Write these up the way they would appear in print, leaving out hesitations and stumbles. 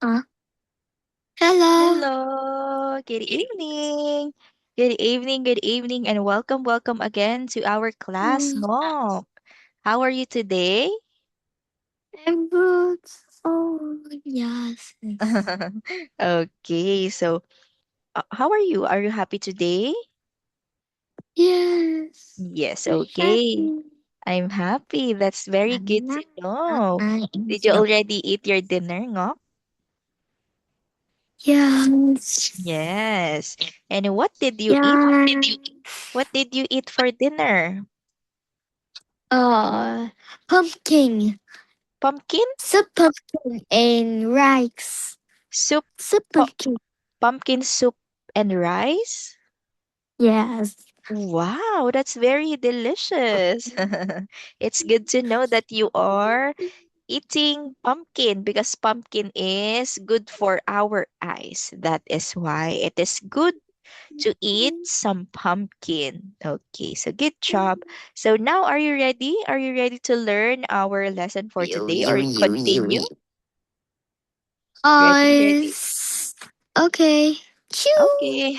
Huh? Hello. Hello, good evening. Good evening, and welcome again to our class, Mm, no? How are you today? I'm good. Oh, yes. Okay, so how are you? Are you happy today? Yes. Yes, I'm okay. happy. I'm happy. That's very good to know. Did you So, already eat your dinner, no? yes. Yes. And what did you eat? Yes. What did you eat for dinner? Uh, pumpkin. Pumpkin Soup pumpkin and rice. soup, Soup pu- pumpkin. pumpkin soup and rice? Yes. Wow, that's very delicious. It's good to know that you are eating pumpkin because pumpkin is good for our eyes. That is why it is good to eat some pumpkin. Okay, so good job. So now are you ready? Are you ready to learn our lesson for You, today you, or you, you, continue? you. Ready? Okay. Choo. Okay.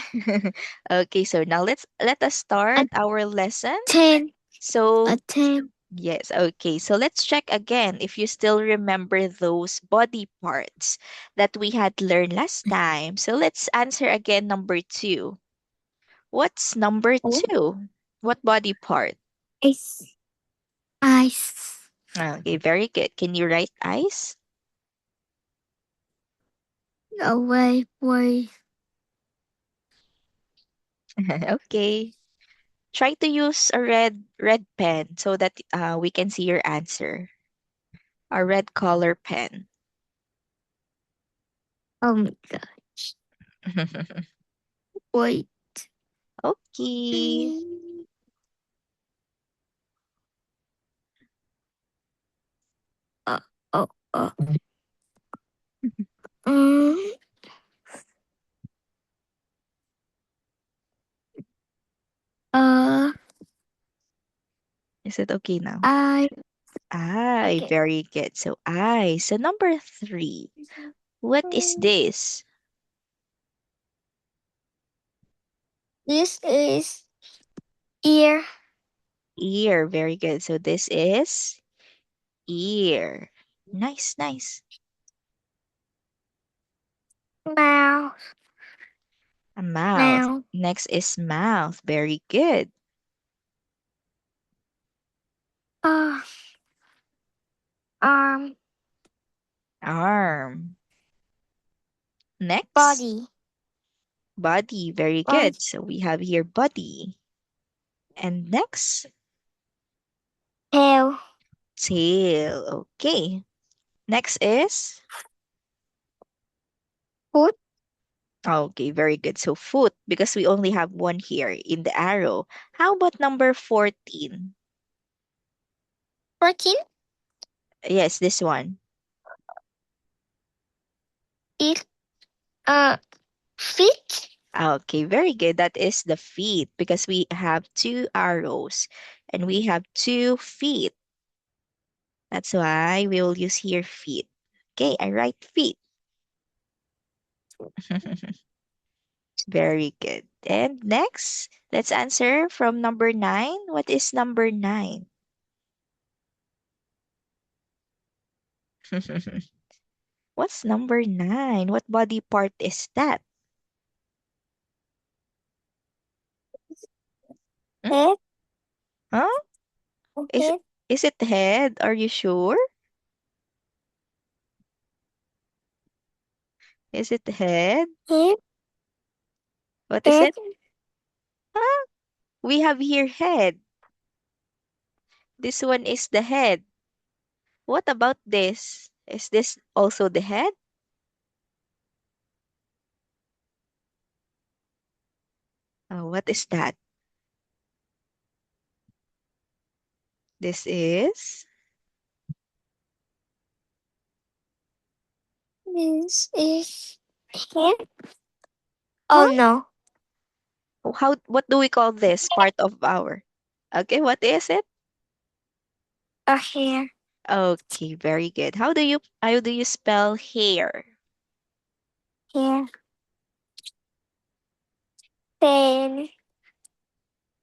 Okay, so now let us A start our lesson. 10. A So, 10. yes, okay. So let's check again if you still remember those body parts that we had learned last time. So let's answer again number 2. What's number Oh, 2? What body part? ice. Ice. Okay, very good. Can you write ice? Away, way. Okay. Try to use a red pen so that we can see your answer. A red color pen. Oh my god. Wait. Okay. Uh, oh, um, uh, Is it okay now? I, Ay, okay. very good. So I. So number 3. What is this? This is ear, Ear. Very good. So this is ear. Nice, nice. mouth, A mouth. mouth, Next is mouth. Very good. uh, arm, Arm. Next, body, body. Very body, good. So we have here body. And next, tail, tail. Okay. Next is foot, okay, very good. So foot, because we only have one here in the arrow. How about number 14? 14, Yes, this one. is, uh, feet, Okay, very good. That is the feet because we have two arrows and we have 2 feet. That's why we will use here feet. Okay, I write feet. Very good. And next, let's answer from number 9. What is number 9? What's number 9? What body part is that? Hmm? head, Huh? Is head, is it head? Are you sure? Is it head? head, What is head, it? Huh? We have here head. This one is the head. What about this? Is this also the head? What is that? This is. this is head. Oh Huh? no, How? What do we call this part of our? Okay, what is it? a hair, Okay, very good. How do you spell hair? Here. Then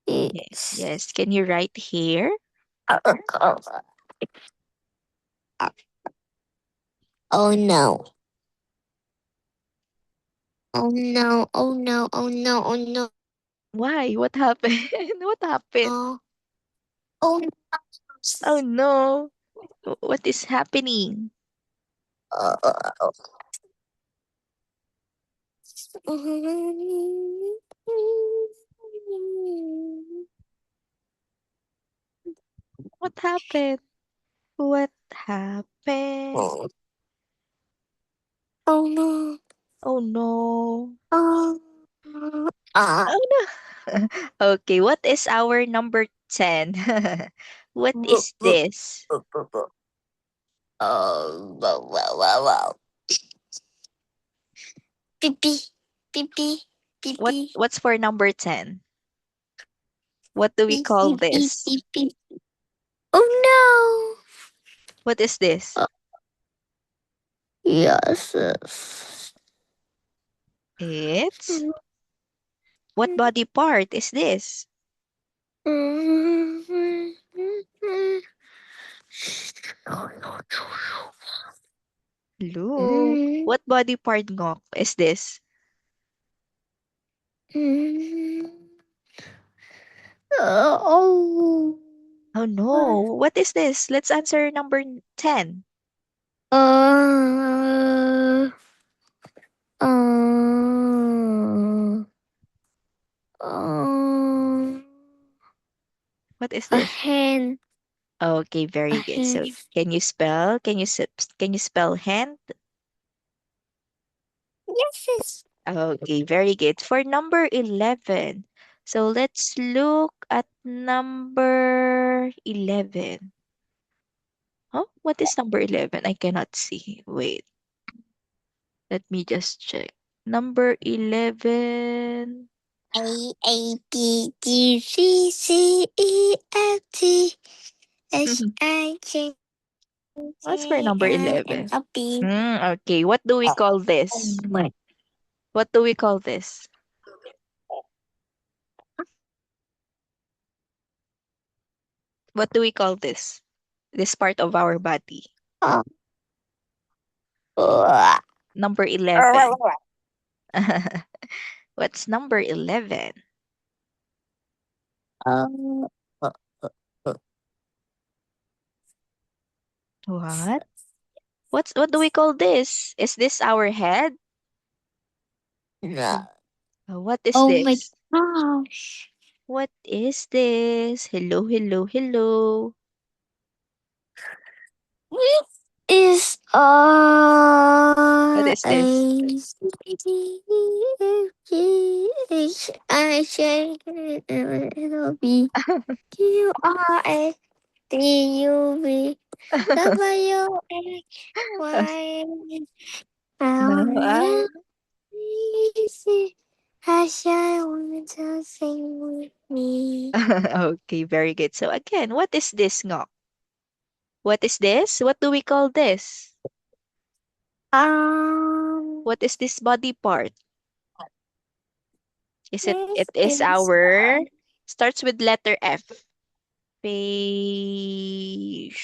it's Yes. Can you write here? oh, oh no. Oh no. Oh no. Oh no. Oh no. Why? What happened? What happened? Oh, oh no. Oh no. What is happening? Oh. What happened? What happened? Oh, oh no. Oh no. Oh, ah. Oh no. Okay, what is our number 10? What is this? Oh, wow, wow, wow, wow. Pipi, pipi, pipi, What's for number 10? What do we call pipi, this? pipi. Oh What is this? no. Yes. Yes. It's what body part is this? Look. What body part ngok is this? Oh. Oh no. What is this? Let's answer number 10. Uh, uh, um, What is a this? hen, Okay, a very good. hen. So, can you spell? Can you spell hand? Yes, yes. Okay, very good. For number 11. So, let's look at number 11. Oh, what is number 11? I cannot see. Wait, let me just check. Number 11. A B D C C E F G H I J What's for K number L M 11? N O P. Okay, what do we call Oh this? my. What do we call this? What do we call this? This part of our body. Oh. Uh, Number 11. What's number 11? uh, uh, uh, What? What do we call this? Is this our head? no. What is Oh my this? gosh. What is this? Hello, hello, hello. This is What is this? A C D E F G H I J K L M N O P Q R S T U V W X Y No, Z. I shall want to sing with me. okay, very good. So again, what is this, Ngok? What is this? What do we call this? Um, What is this body part? It this is is our starts with letter F. Fish.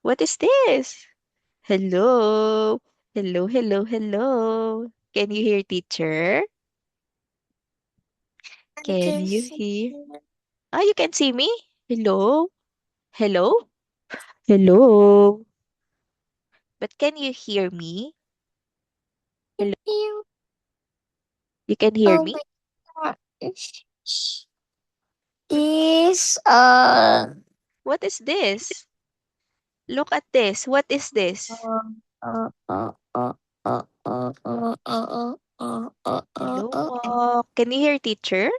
What is this? Hello. Hello, hello, hello. Can you hear teacher? I Can can you see hear? Ah, you can see me? Hello? Hello? Hello? But can you hear me? Hello? you. You can hear Oh me? my god. Is What is this? Look at this. What is this? uh uh uh uh uh uh uh Hello, uh. Ngok. Can you hear teacher?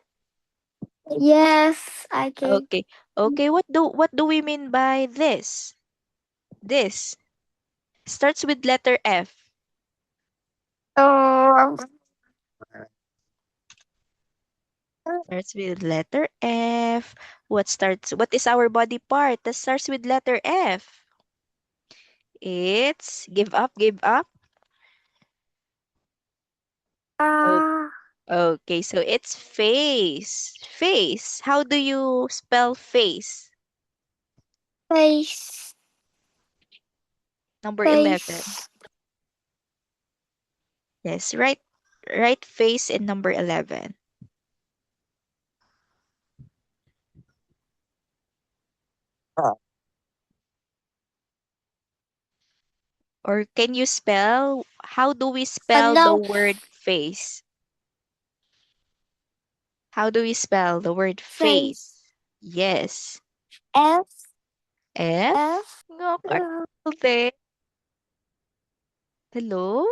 Yes, I can. Okay. Okay, what do we mean by this? This starts with letter F. Um, Starts with letter F. What is our body part that starts with letter F? It's give up, give up. Oh, Ah, okay, so it's face. Face. How do you spell face? face, Number 11. face. Yes, right. Right face in number 11. Or can you spell? How do we spell the No, word face? How do we spell the word face. face? Yes. F, F? F. No, are you still there? Hello?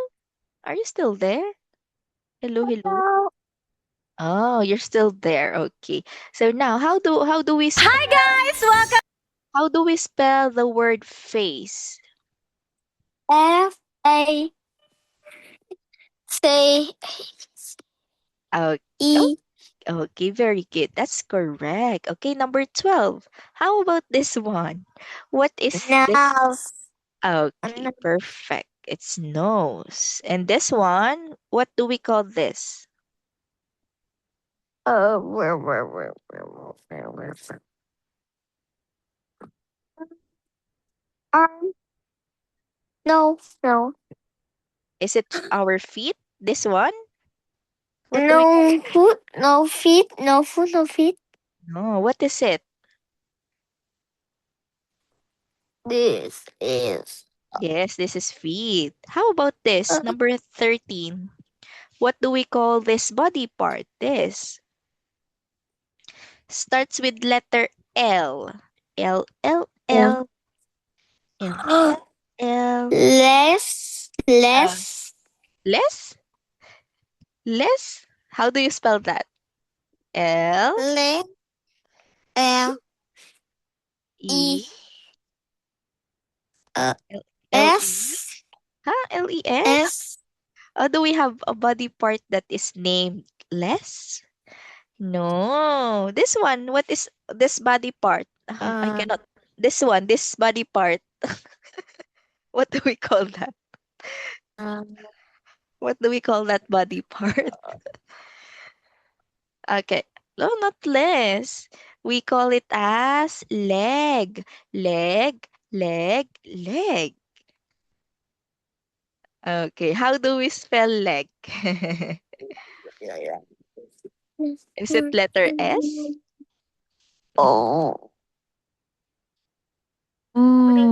Are you still there? Hello, hello. No. Oh, you're still there. Okay. So now how do we Hi guys, welcome. how do we spell the word face? F A C Oh, oh, E. okay, very good. That's correct. Okay, number 12. How about this one? What is this? Nose. Okay, perfect. It's nose. And this one, what do we call this? Arm. No, no, Is it our feet? This one? What do we call? no foot, no feet, no foot, no feet. No, what is it? This is Yes, this is feet. How about this? uh, Number 13. What do we call this body part? This starts with letter L. L, L, L, L, L, L. less, Uh, less, less? Less? How do you spell that? L, le, L E E, uh, L, L, E. S Huh? L, E, S? S Do we have a body part that is named less? No. This one, what is this body part? I uh, cannot. This one, this body part. What do we call that? um, What do we call that body part? Okay. No, not less. We call it as leg. Leg, leg, leg. Okay. How do we spell leg? Is it letter S? oh. How do,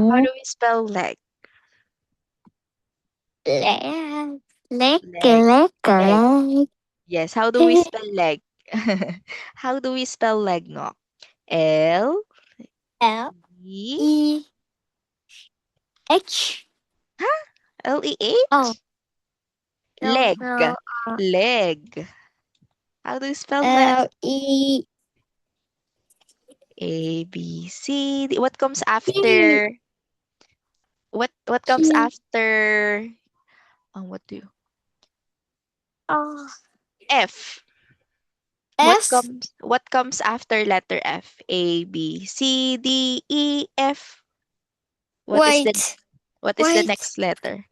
how Mm, do we spell leg? leg, leg, Leg. leg, Leg. leg. Yes. How do we spell leg? How do we spell leg, no? L L E E H. huh? L E Oh, H? no, Leg. no. Leg. How do you spell that? L E A B C D. What comes T after? What comes T after? What do you? O F. S. What comes after letter F? A B C D E F. What is the Wait, what is the wait. next letter?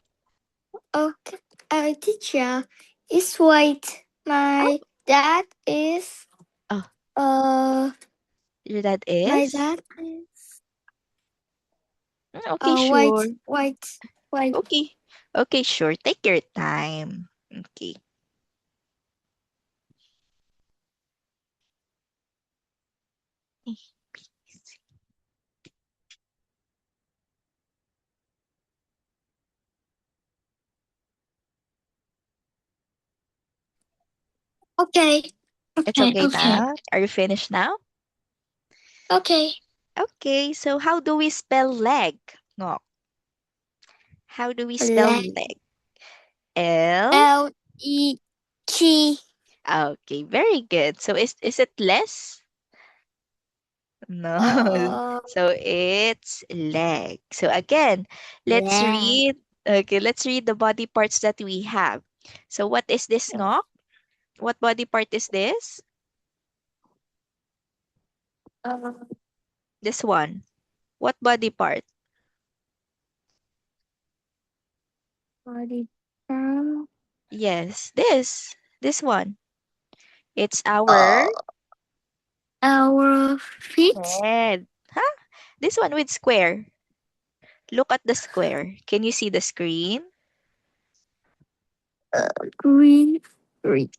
Okay, teacher, is white. Oh, My dad is oh, uh. your dad My is? dad is Okay, white, sure. white, white. Okay. Okay, sure. Take your time. Okay. Okay, It's okay, okay okay, now. Are you finished now? okay. Okay, so how do we spell leg? No. How do we spell Leg. leg? L? L E G. Okay, very good. So is it less? No. Uh, So it's leg. So again, let's leg. read. Okay, let's read the body parts that we have. So what is this, Ngok? What body part is this? Uh, This one. What body part? body. Down. Yes, this one. It's our Our feet. head. Huh? This one with square. Look at the square. Can you see the screen? Green. Green.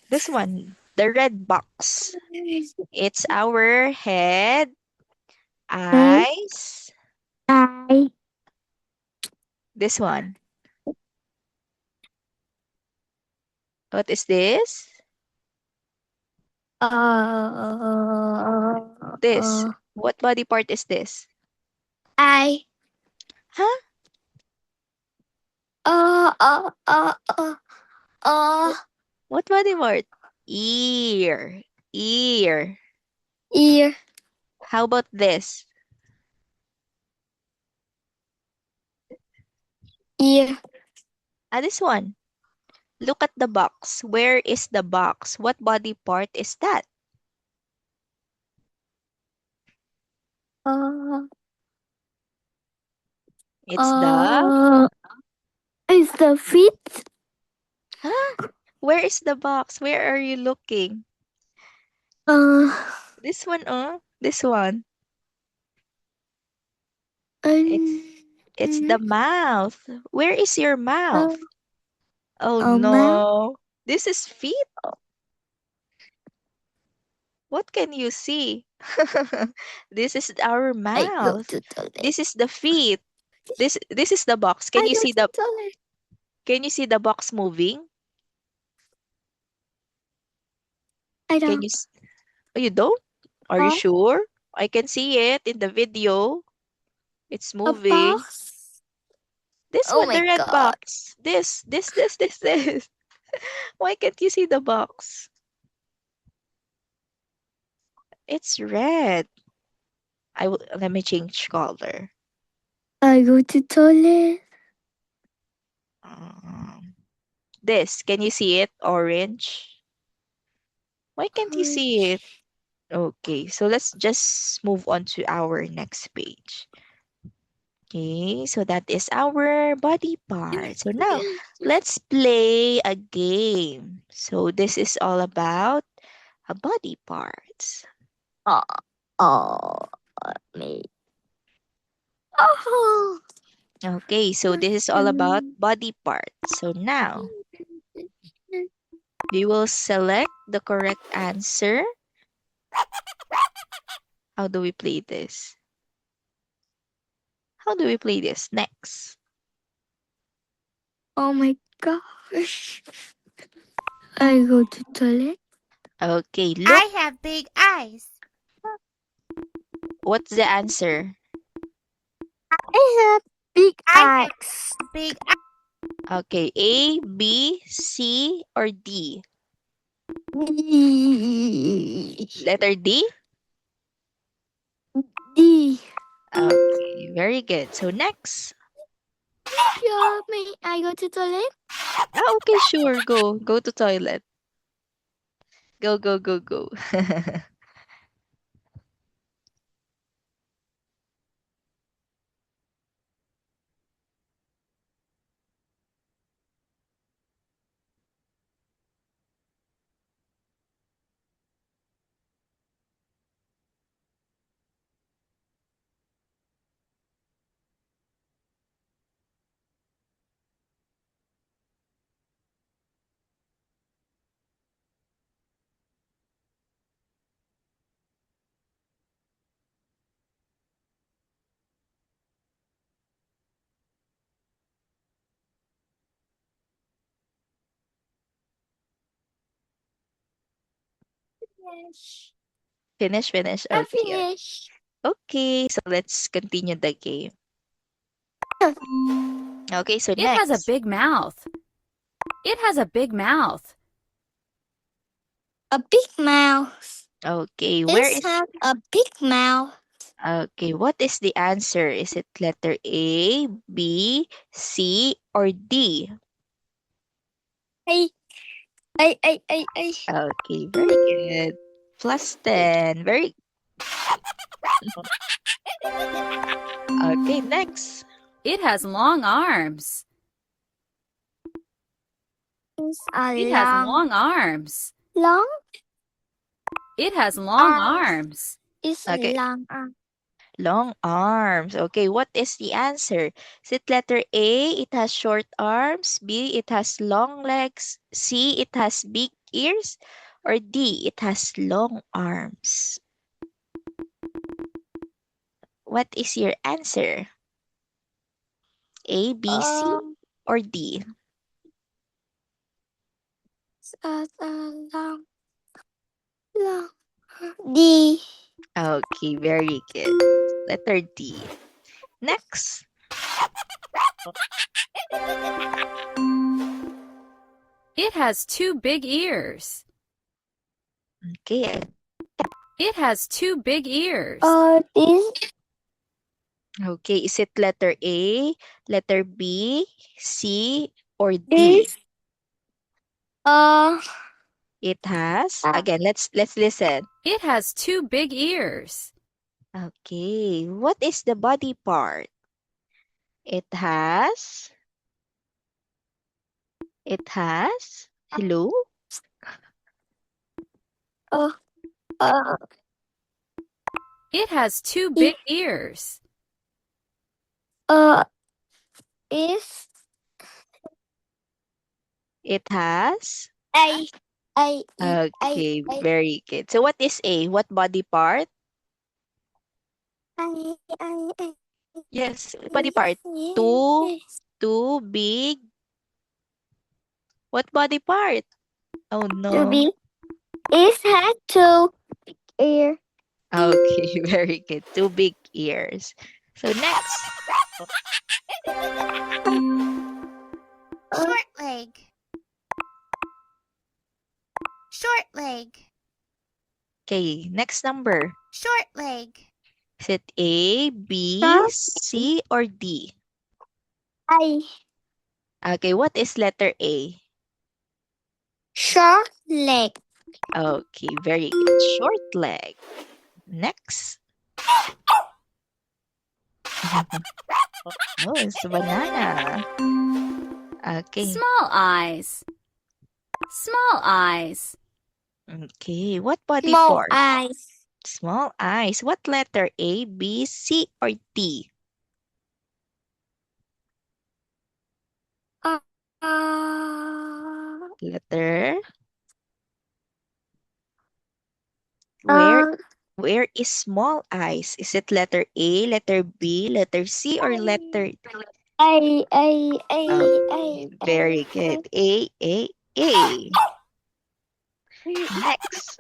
This one, the red box. It's our head, And eyes. I. This one. What is this? This. Uh, What body part is this? I. Huh? Uh, uh, uh, uh, uh, What, what body part? Ear. Ear. ear. How about this? Ear. This one. Look at the box. Where is the box? What body part is that? Uh, It's the... uh, is the feet? Huh? Where is the box? Where are you looking? Uh, This one, oh. This one. It's and, it's the mouth. Where is your uh, mouth? Oh mouth. no. This is feet? What can you see? This is our I go mouth. to toilet. This is the feet. This is the box. I go to toilet. Can you see the box moving? I Can don't. you Oh, you don't? Are you Uh, sure? I can see it in the video. It's a moving. box. This Oh one, the my red god. box. This. Why can't you see the box? It's red. Let me change color. I go to toilet. Um, this, can you see it? Orange. Why can't you see it? Orange. Okay, so let's just move on to our next page. Okay, so that is our body part. So now let's play a game. So this is all about a body parts. Oh, oh, me. Oh. Okay, so this is all about body parts. So now we will select the correct answer. How do we play this? How do we play this? Next. Oh my gosh. I go to toilet. Okay, look. I have big eyes. What's the answer? I have big I have eyes. big Okay, A, B, C, or D? D. Letter D? D. Okay, very good. So next. Yeah, may I go to toilet? Okay, sure. Go. Go to toilet. Go, go, go, go. Yes. Finish, finish. I Okay. finish. Okay, so let's continue the game. Okay, so It has a next. big mouth. It has a big mouth. A big mouth. Okay, where It is... has a big mouth. Okay, what is the answer? Is it letter A, B, C, or D? I, I. Okay, very good. Plus 10. Very... Okay, next. It has long arms. is a It has long, long arms. long It has long arms. arms. Is Okay. long arm. Long arms. Okay, what is the answer? Is it letter A, it has short arms, B, it has long legs, C, it has big ears, or D, it has long arms? What is your answer? A, B, C, or D? Long, long. D. Okay, very good. Letter D. Next. It has two big ears. Okay. It has two big ears. This. Okay, is it letter A, letter B, C, or D? This. It has. Again, let's listen. It has two big ears. Okay, what is the body part? It has. Hello? It has two big ears. Is. It has. A. Okay, very good. So what is A? What body part? Yes, body part. Two big. What body part? Oh To no. be. It has two ear. Okay, very good. Two big ears. So next. Short leg. Short leg. Okay, next number. Short leg. Is it A, B, Short. C, or D? A. Okay, what is letter A? Short leg. Okay, very good. Short leg. Next. Oh, it's a banana. Okay. Small eyes. Small eyes. Okay, what body Small part? eyes. Small eyes. What letter? A, B, C, or D? Letter. Where is small eyes? Is it letter A, letter B, letter C, or letter A. Very good. A. Next.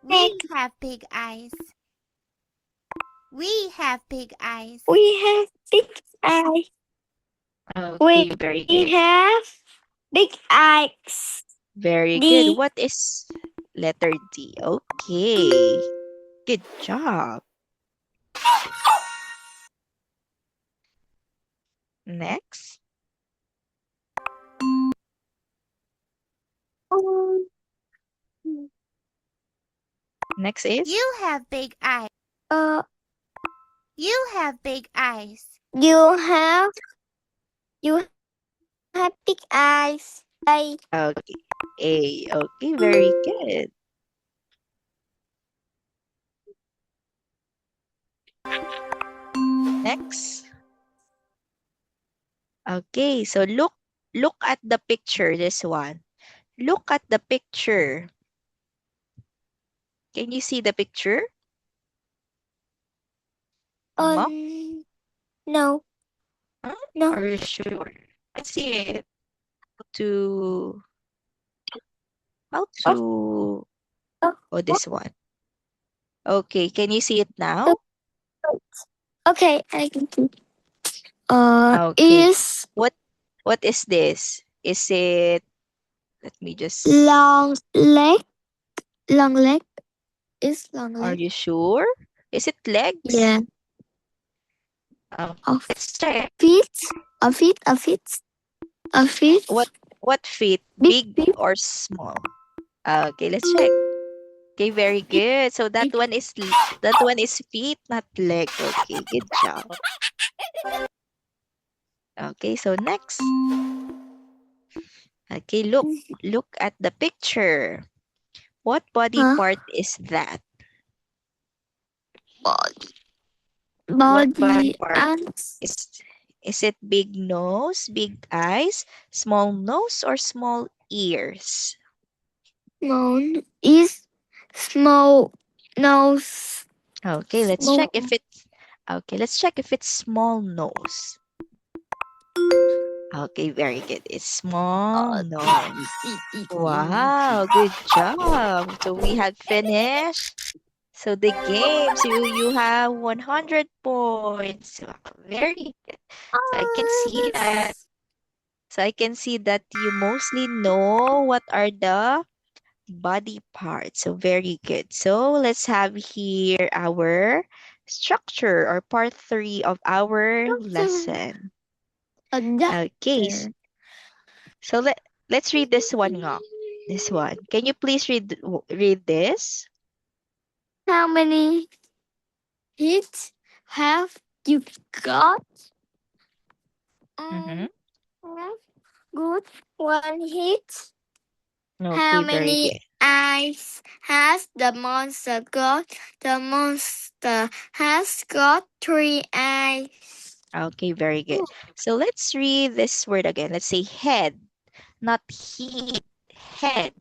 We have big eyes. We have big eyes. We have big eyes. Okay, very We good. have big eyes. Very D. good. What is letter D? Okay. Good job. Next. Next is? You have big eyes. You have big eyes. You have big eyes. A. Okay. A. Okay, very good. Next. Okay, so look at the picture, this one. Look at the picture. Can you see the picture? Mom? No. Huh? No. Are you sure? I see it. How to oh, this one. Okay, can you see it now? Okay, I can see. Okay. Is What is this? Is it, let me just, long leg? Long leg? Is long are leg? you sure? Is it legs? Yeah. Let's check. Feet? A feet? What feet? Big Big or small? Okay, let's check. Okay, very good. So that one is feet, not leg. Okay, good job. Okay, so next. Okay, look at the picture. What body Huh? part is that? Body. What body Body part and is is it big nose, big eyes, small nose, or small ears? moon is small nose. Okay, Small. let's check if it's small nose. Okay, very good. It's small Uh, nose. Wow, good job. So we have finished. So the game, so you have 100 points. Wow, very good. So I can see that. So I can see that you mostly know what are the body parts. So very good. So let's have here our structure or part 3 of our lesson. A Okay, doctor. so let's read this one up. This one. Can you please read this? How many hits have you got? Mm-hmm. Have good one hit. How Okay, very many good. eyes has the monster got? The monster has got 3 eyes. Okay, very good. So let's read this word again. Let's say head, not heat. Head.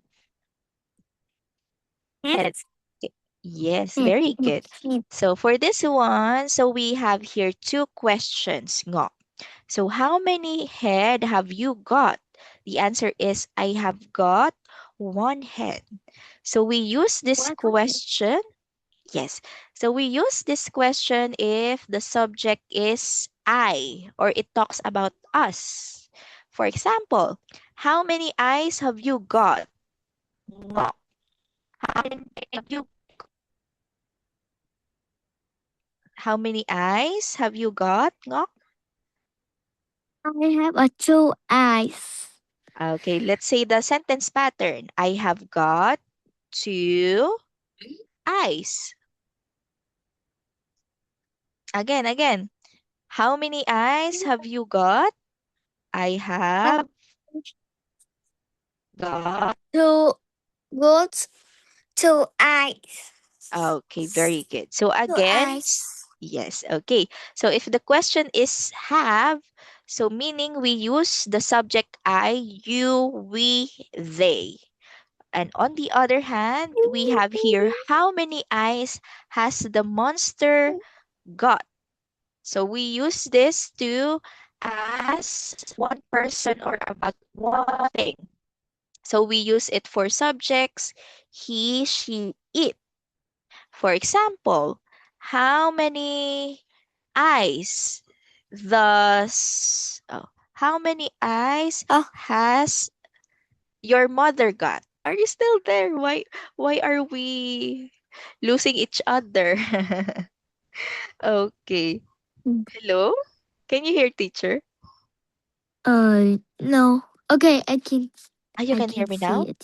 Head. Hits. Okay. Yes, Hit. very Hit. good. Hit. So for this one, so we have here two questions. Ngo. So how many head have you got? The answer is I have got one head. So we use this What? question. Yes. So we use this question if the subject is I or it talks about us. For example, how many eyes have you got? Ngo. How many have you How many eyes have you got? Ngok? I have a 2 eyes. Okay, let's say the sentence pattern. I have got two eyes. Again. How many eyes have you got? I have got. Two good 2 eyes. Okay, very good. So Two again, eyes. yes, okay. So if the question is have, so meaning we use the subject I, you, we, they. And on the other hand, we have here how many eyes has the monster got? So we use this to ask one person or about one thing. So we use it for subjects he, she, it. For example, how many eyes how many eyes Oh, has your mother got? Are you still there? Why are we losing each other? Okay. Hello? Can you hear teacher? no. Okay, You I can hear can me see now? it.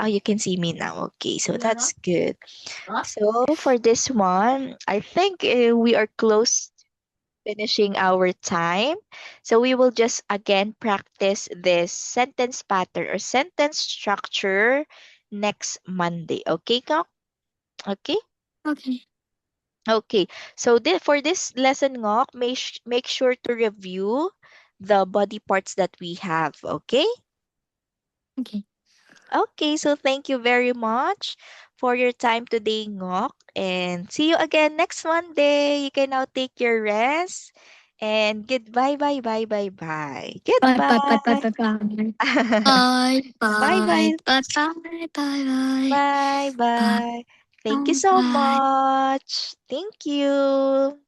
Oh, you can see me now. Okay, so that's good. So for this one, I think we are close finishing our time. So we will just again practice this sentence pattern or sentence structure next Monday. Okay, Kak? Okay? Okay. Okay. So for this lesson, Ngok, make sure to review the body parts that we have. Okay? Okay. Okay, so thank you very much for your time today, Ngok. And see you again next Monday. You can now take your rest. And goodbye, bye, bye, bye, bye. Bye bye bye bye Goodbye. bye bye. Bye, Bye bye, bye bye bye bye bye, bye bye. Thank you bye so bye. much. Thank you.